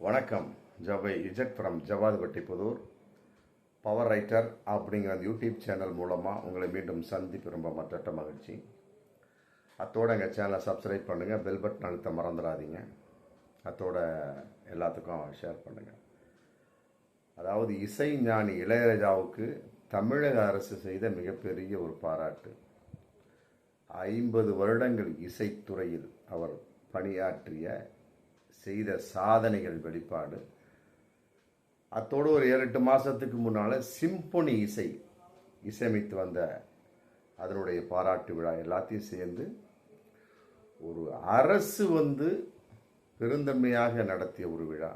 வணக்கம். ஜவை இஜட் from Javadhupatti Pudhur. Power writer அப்படிங்கிற அந்த யூடியூப் சேனல் மூலமாக உங்களை மீண்டும் சந்திப்பு ரொம்ப மற்ற மகிழ்ச்சி. அத்தோடு எங்கள் சேனலை சப்ஸ்கிரைப் பண்ணுங்கள், பெல் பட்டன் அழுத்த மறந்துடாதீங்க. அத்தோட எல்லாத்துக்கும் ஷேர் பண்ணுங்கள். அதாவது இசை ஞானி இளையராஜாவுக்கு தமிழக அரசு செய்த மிகப்பெரிய ஒரு பாராட்டு. 50 வருடங்கள் இசைத்துறையில் அவர் பணியாற்றிய செய்த சாதனைகள் வெளிப்பாடு. அத்தோடு ஒரு 7-8 மாதத்துக்கு முன்னால் சிம்பொனி இசையமைத்து வந்த அதனுடைய பாராட்டு விழா எல்லாத்தையும் சேர்ந்து ஒரு அரசு பெருந்தன்மையாக நடத்திய ஒரு விழா.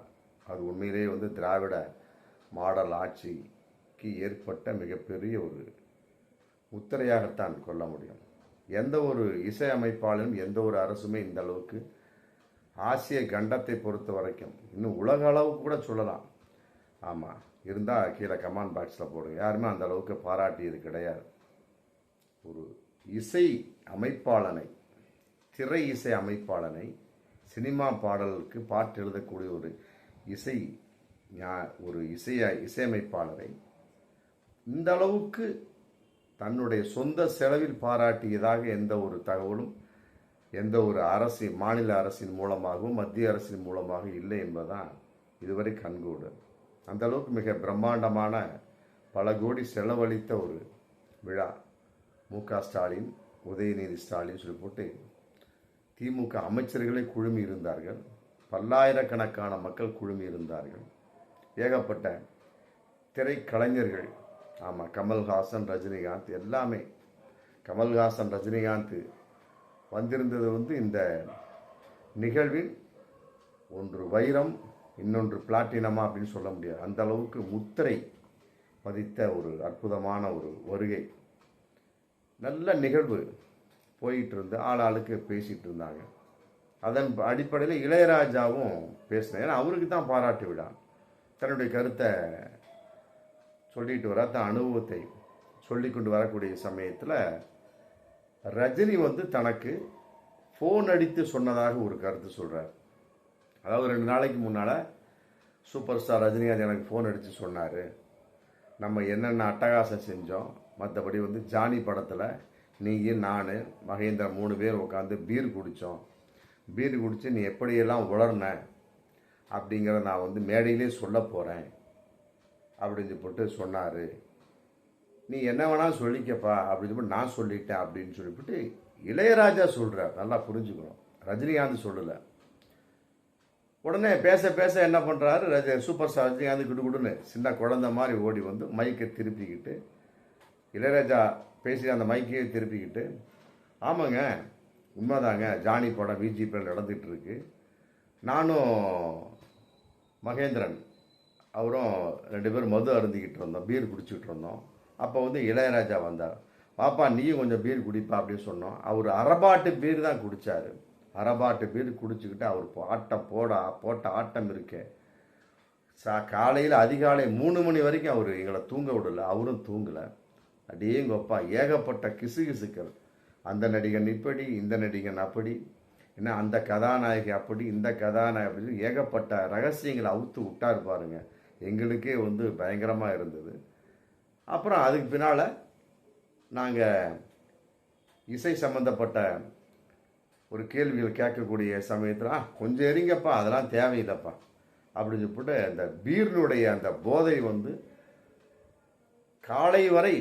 அது உண்மையிலேயே திராவிட மாடல் ஆட்சிக்கு ஏற்பட்ட மிகப்பெரிய ஒரு முத்திரையாகத்தான் கொள்ள முடியும். எந்த ஒரு இசையமைப்பாளரும் எந்த ஒரு அரசுமே இந்த அளவுக்கு ஆசிய கண்டத்தை பொறுத்த வரைக்கும், இன்னும் உலக அளவுக்கு கூட சொல்லலாம். ஆமாம், இருந்தால் கீழே கமெண்ட் பாக்ஸில் போடுங்க. யாருமே அந்த அளவுக்கு பாராட்டியது கிடையாது. ஒரு இசை அமைப்பாளனை, திரை இசை அமைப்பாளனை, சினிமா பாடலுக்கு பாட்டு எழுதக்கூடிய ஒரு இசையமைப்பாளரை இந்த அளவுக்கு தன்னுடைய சொந்த செலவில் பாராட்டியதாக எந்த ஒரு தகவலும் எந்த ஒரு மாநில அரசின் மூலமாகவும் மத்திய அரசின் மூலமாக இல்லை என்பதுதான் இதுவரை கண்கூடு. அந்த அளவுக்கு மிக பிரம்மாண்டமான பல கோடி செலவழித்த ஒரு விழா. மு.க. ஸ்டாலின், உதயநிதி ஸ்டாலின் சொல்லி போட்டு திமுக அமைச்சர்களை குழுமி இருந்தார்கள். பல்லாயிரக்கணக்கான மக்கள் குழுமி இருந்தார்கள். ஏகப்பட்ட திரைக்கலைஞர்கள், ஆமாம், கமல்ஹாசன், ரஜினிகாந்த், எல்லாமே. கமல்ஹாசன், ரஜினிகாந்த் வந்திருந்தது இந்த நிகழ்வில் ஒன்று வைரம், இன்னொன்று பிளாட்டினமா அப்படின்னு சொல்ல முடியாது. அந்த அளவுக்கு முத்திரை பதித்த ஒரு அற்புதமான ஒரு வருகை. நல்ல நிகழ்வு போயிட்டு இருந்து ஆளுக்கு பேசிட்டு இருந்தாங்க. அதன் அடிப்படையில் இளையராஜாவும் பேசினேன். ஏன்னா அவருக்கு தான் பாராட்டு விழா. தன்னுடைய கருத்தை சொல்லிட்டு வர, தன் அனுபவத்தை சொல்லிக்கொண்டு வரக்கூடிய சமயத்தில் ரஜினி தனக்கு ஃபோன் அடித்து சொன்னதாக ஒரு கருத்து சொல்கிறார். அதாவது 2 நாளைக்கு முன்னால் சூப்பர் ஸ்டார் ரஜினிகாந்த் எனக்கு ஃபோன் அடித்து சொன்னார், நம்ம என்னென்ன அட்டகாசம் செஞ்சோம், மற்றபடி ஜானி படத்தில் நீங்கள், நான், மகேந்திரன் 3 பேர் உட்காந்து பீர் குடித்தோம், பீர் குடித்து நீ எப்படியெல்லாம் உளர்ன அப்படிங்கிறத நான் மேடையிலே சொல்ல போகிறேன் அப்படின்னு போட்டு சொன்னார். நீ என்ன வேணாலும் சொல்லிக்கப்பா அப்படின்னு சொல்லி நான் சொல்லிட்டேன் அப்படின்னு சொல்லிவிட்டு இளையராஜா சொல்கிறார். நல்லா புரிஞ்சுக்கணும், ரஜினிகாந்த் சொல்லலை. உடனே பேச பேச என்ன பண்ணுறாரு, சூப்பர் ஸ்டார் ரஜினிகாந்த் குடுன்னு சின்ன குழந்தை மாதிரி ஓடி மைக்கை திருப்பிக்கிட்டு, இளையராஜா பேசி அந்த மைக்கையை திருப்பிக்கிட்டு, ஆமாங்க உண்மைதாங்க, ஜானி படம் விஜிபியில் நடந்துகிட்டு இருக்கு, நானும் மகேந்திரன் அவரும் 2 பேரும் மது அருந்திக்கிட்டு இருந்தோம், பீர் குடிச்சிக்கிட்டு இருந்தோம். அப்போ இளையராஜா வந்தார். பாப்பா நீயும் கொஞ்சம் பீர் குடிப்பா அப்படின்னு சொன்னோம். அவர் அரபாட்டு பீர் தான் குடித்தார். அரபாட்டு பீர் குடிச்சுக்கிட்டு அவர் ஆட்டம் போட்ட ஆட்டம் இருக்கு. காலையில் அதிகாலை 3 மணி வரைக்கும் அவர் எங்களை தூங்க விடலை, அவரும் தூங்கலை. அடேங்கப்பா, ஏகப்பட்ட கிசுகிசுக்கள். அந்த நடிகன் இப்படி, இந்த நடிகன் அப்படி, ஏன்னா அந்த கதாநாயகி அப்படி, இந்த கதாநாயகி அப்படி, ஏகப்பட்ட ரகசியங்களை அவுத்து விட்டார் பாருங்க. எங்களுக்கே பயங்கரமாக இருந்தது. அப்புறம் அதுக்கு பின்னால் நாங்கள் இசை சம்மந்தப்பட்ட ஒரு கேள்விகள் கேட்கக்கூடிய சமயத்தில் கொஞ்சம் எரிங்கப்பா, அதெல்லாம் தேவையில்லைப்பா அப்படின்னு சொல்லிட்டு அந்த பீர்னுடைய அந்த போதை காலை வரை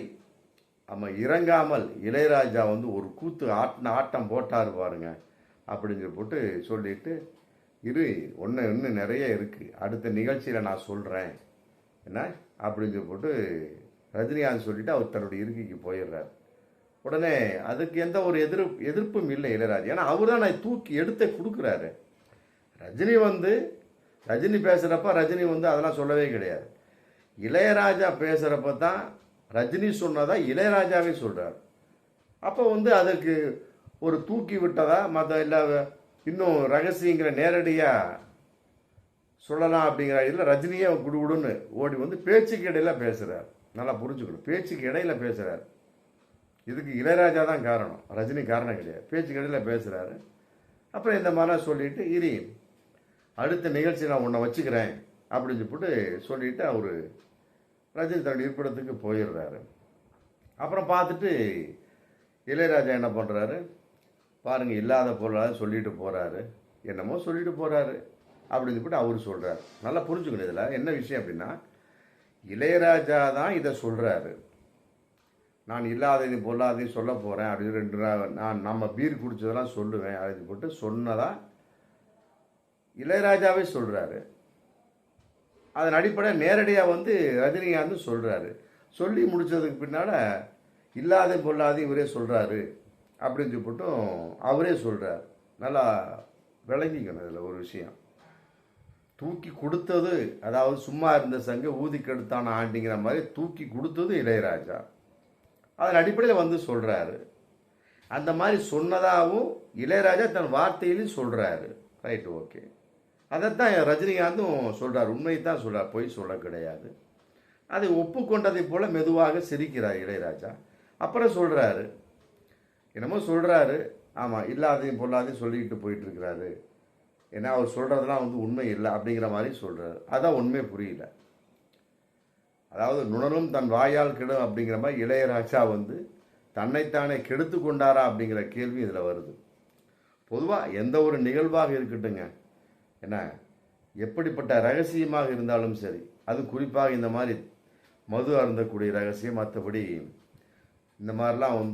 நம்ம இறங்காமல் இளையராஜா ஒரு கூத்து ஆட்டம் போட்டார் பாருங்க அப்படின்னு போட்டு சொல்லிட்டு, இன்னும் நிறைய இருக்குது, அடுத்த நிகழ்ச்சியில் நான் சொல்கிறேன் என்ன அப்படின்னு போட்டு ரஜினிகாந்த் சொல்லிட்டு அவர் தன்னுடைய இருக்கைக்கு போயிடுறார். உடனே அதுக்கு எந்த ஒரு எதிர்ப்பும் இல்லை இளையராஜா. ஏன்னா அவர் தான் தூக்கி எடுத்து கொடுக்குறாரு. ரஜினி பேசுகிறப்ப ரஜினி அதெல்லாம் சொல்லவே கிடையாது. இளையராஜா பேசுகிறப்ப தான் ரஜினி சொன்னதா இளையராஜாவே சொல்கிறார். அப்போ அதற்கு ஒரு தூக்கி விட்டதா மற்ற இல்லை இன்னும் ரகசியங்கிற நேரடியாக சொல்லலாம் அப்படிங்கிற இதில் ரஜினியே குடுகுடுன்னு ஓடி பேச்சுக்கு இடையில பேசுகிறார். நல்லா புரிஞ்சுக்கணும், பேச்சுக்கு இடையில பேசுகிறார். இதுக்கு இளையராஜா தான் காரணம், ரஜினி காரணம் கிடையாது. பேச்சுக்கு இடையில பேசுகிறாரு. அப்புறம் இந்த மாதிரி சொல்லிட்டு அடுத்த நிகழ்ச்சி நான் உன்னை வச்சுக்கிறேன் அப்படின்னு சொல்லிட்டு அவர் ரஜினி தன்னுடைய இருப்பிடத்துக்கு போயிடுறாரு. அப்புறம் பார்த்துட்டு இளையராஜா என்ன பண்ணுறாரு, பாருங்கள் இல்லாத பொருளாக சொல்லிட்டு போகிறாரு, என்னமோ சொல்லிட்டு போகிறாரு அப்படின்னு அவர் சொல்கிறார். நல்லா புரிஞ்சுக்கணும். இதில் என்ன விஷயம் அப்படின்னா, இளையராஜா தான் இதை சொல்கிறாரு. நான் இல்லாததையும் பொல்லாதையும் சொல்ல போகிறேன் அப்படின்னு நான் நம்ம பீர் குடிச்சதெல்லாம் சொல்லுவேன் அப்படின்னு சொன்னதா இளையராஜாவே சொல்கிறாரு. அதன் அடிப்படையில் நேரடியாக ரஜினிகாந்த் சொல்கிறாரு. சொல்லி முடித்ததுக்கு பின்னால் இல்லாதையும் பொல்லாதையும் இவரே சொல்கிறாரு அப்படின்னு அவரே சொல்கிறார். நல்லா விளங்கிக்கணும். இதில் ஒரு விஷயம், தூக்கி கொடுத்தது, அதாவது சும்மா இருந்த சங்க ஊதி கெடுத்தான ஆண்டிங்கிற மாதிரி தூக்கி கொடுத்தது இளையராஜா. அதன் அடிப்படையில் சொல்கிறாரு. அந்த மாதிரி சொன்னதாகவும் இளையராஜா தன் வார்த்தையிலையும் சொல்கிறாரு. Right, okay. அதைத்தான் ரஜினிகாந்தும் சொல்கிறார். உண்மையை தான் சொல்கிறார், பொய் சொல்ல கிடையாது. அதை ஒப்புக்கொண்டதை போல மெதுவாக சிரிக்கிறார் இளையராஜா. அப்புறம் சொல்கிறாரு, என்னமோ சொல்கிறாரு. ஆமாம், இல்லாதையும் பொல்லாதையும் சொல்லிக்கிட்டு போயிட்டுருக்கிறாரு. ஏன்னா அவர் சொல்கிறதெல்லாம் உண்மை இல்லை அப்படிங்கிற மாதிரி சொல்கிறாரு. அதான் உண்மை புரியல. அதாவது நுணலும் தன் வாயால் கெடும் அப்படிங்கிற மாதிரி இளையராஜா தன்னைத்தானே கெடுத்து கொண்டாரா அப்படிங்கிற கேள்வி இதில் வருது. பொதுவாக எந்த ஒரு நிகழ்வாக இருக்கட்டுங்க, என்ன எப்படிப்பட்ட ரகசியமாக இருந்தாலும் சரி, அது குறிப்பாக இந்த மாதிரி மது அருந்தக்கூடிய ரகசியம், மற்றபடி இந்த மாதிரிலாம்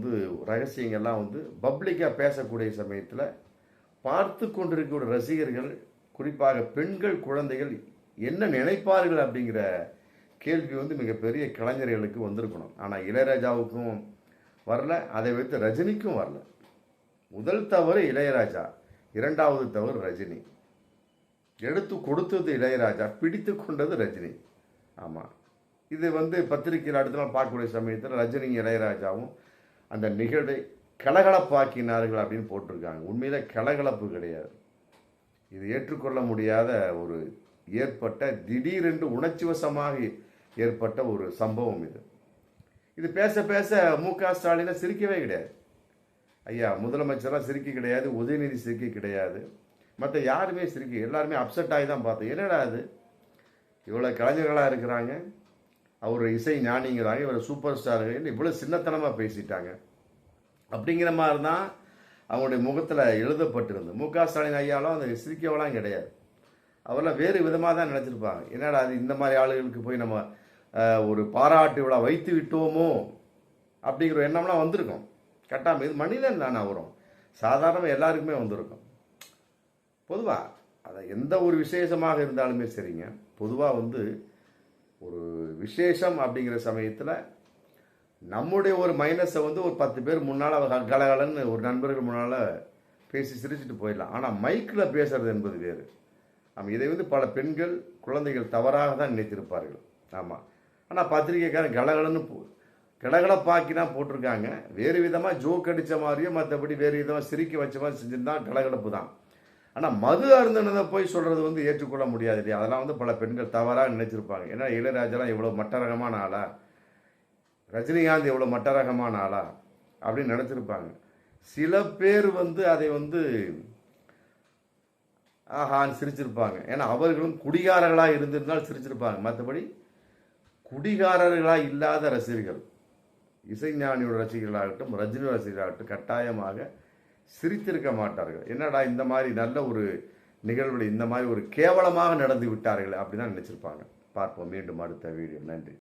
ரகசியங்கள்லாம் பப்ளிக்காக பேசக்கூடிய சமயத்தில் பார்த்து கொண்டிருக்கக்கூடிய ரசிகர்கள், குறிப்பாக பெண்கள், குழந்தைகள் என்ன நினைப்பார்கள் அப்படிங்கிற கேள்வி மிகப்பெரிய கலைஞர்களுக்கு வந்திருக்கணும். ஆனால் இளையராஜாவுக்கும் வரல, அதை வைத்து ரஜினிக்கும் வரல. முதல் தவறு இளையராஜா, இரண்டாவது தவறு ரஜினி. எடுத்து கொடுத்தது இளையராஜா, பிடித்து கொண்டது ரஜினி. ஆமாம், இது பத்திரிகையில் அடுத்த நாள் பார்க்கக்கூடிய சமயத்தில் ரஜினி இளையராஜாவும் அந்த நிகழ்வை கலகலப்பாக்கினார்கள் அப்படின்னு போட்டிருக்காங்க. உண்மையில கலகலப்பு கிடையாது. இது ஏற்றுக்கொள்ள முடியாத ஒரு ஏற்பட்ட திடீரென்று உணர்ச்சி வசமாக ஏற்பட்ட ஒரு சம்பவம் இது. இது பேச பேச மு.க. ஸ்டாலினை சிரிக்கவே கிடையாது. ஐயா முதலமைச்சராக சிரிக்க கிடையாது, உதயநிதி சிரிக்க கிடையாது, மற்ற யாருமே சிரிக்க, எல்லாருமே அப்செட் ஆகி தான் பார்த்தோம். என்னடா அது, இவ்வளோ கலைஞர்களாக இருக்கிறாங்க, அவர் இசை ஞானிங்கிறாங்க, இவர் சூப்பர் ஸ்டாருங்க, இவ்வளோ சின்னத்தனமாக பேசிட்டாங்க அப்படிங்கிற மாதிரி தான் அவங்களுடைய முகத்தில் எழுதப்பட்டிருந்தது. மு.க. ஸ்டாலின் ஐயாலும் அந்த சிரிக்கவெல்லாம் கிடையாது. அவரெல்லாம் வேறு விதமாக தான் நினச்சிருப்பாங்க. என்னடா அது, இந்த மாதிரி ஆளுகளுக்கு போய் நம்ம ஒரு பாராட்டு விழா வைத்து விட்டோமோ அப்படிங்கிற எண்ணம்லாம் வந்திருக்கும். கட்டாமல் இது மனிதன் தானே, வரும், சாதாரணமாக எல்லாருக்குமே வந்திருக்கும். பொதுவாக அதை எந்த ஒரு விசேஷமாக இருந்தாலுமே சரிங்க, பொதுவாக ஒரு விசேஷம் அப்படிங்கிற சமயத்தில் நம்முடைய ஒரு மைனஸை ஒரு 10 பேர் முன்னால் கலகலன்னு ஒரு நண்பர்கள் முன்னால் பேசி சிரிச்சுட்டு போயிடலாம். ஆனால் மைக்கில் பேசுறது என்பது வேறு. ஆமாம், இதை பல பெண்கள், குழந்தைகள் தவறாக தான் நினைத்திருப்பார்கள். ஆமாம், ஆனால் பத்திரிகைக்காரன் கலகலன்னு கலகலப்பாக்கினா போட்டிருக்காங்க. வேறு விதமாக ஜோக் அடித்த மாதிரியோ மற்றபடி வேறு விதமாக சிரிக்க வச்ச மாதிரி செஞ்சுருந்தான் கலகலப்பு தான். ஆனால் மது அருந்தினதை போய் சொல்கிறது ஏற்றுக்கொள்ள முடியாது இல்லையா. அதெல்லாம் பல பெண்கள் தவறாக நினைச்சிருப்பாங்க. ஏன்னா இளையராஜாலாம் எவ்வளோ மட்டரகமான ஆளா, ரஜினிகாந்த் எவ்வளோ மட்டரகமான ஆளா அப்படின்னு நினச்சிருப்பாங்க. சில பேர் அதை ஆஹான்னு சிரிச்சிருப்பாங்க. ஏன்னா அவர்களும் குடிகாரர்களாக இருந்திருந்தால் சிரிச்சிருப்பாங்க. மற்றபடி குடிகாரர்களாக இல்லாத ரசிகர்கள், இசைஞானியோட ரசிகர்களாகட்டும், ரஜினியோட ரசிகர்களாகட்டும் கட்டாயமாக சிரித்திருக்க மாட்டார்கள். என்னடா இந்த மாதிரி நல்ல ஒரு நிகழ்வுகள் இந்த மாதிரி ஒரு கேவலமாக நடந்து விட்டார்கள் அப்படின்னு தான் நினச்சிருப்பாங்க. பார்ப்போம் மீண்டும் அடுத்த வீடியோ. நன்றி.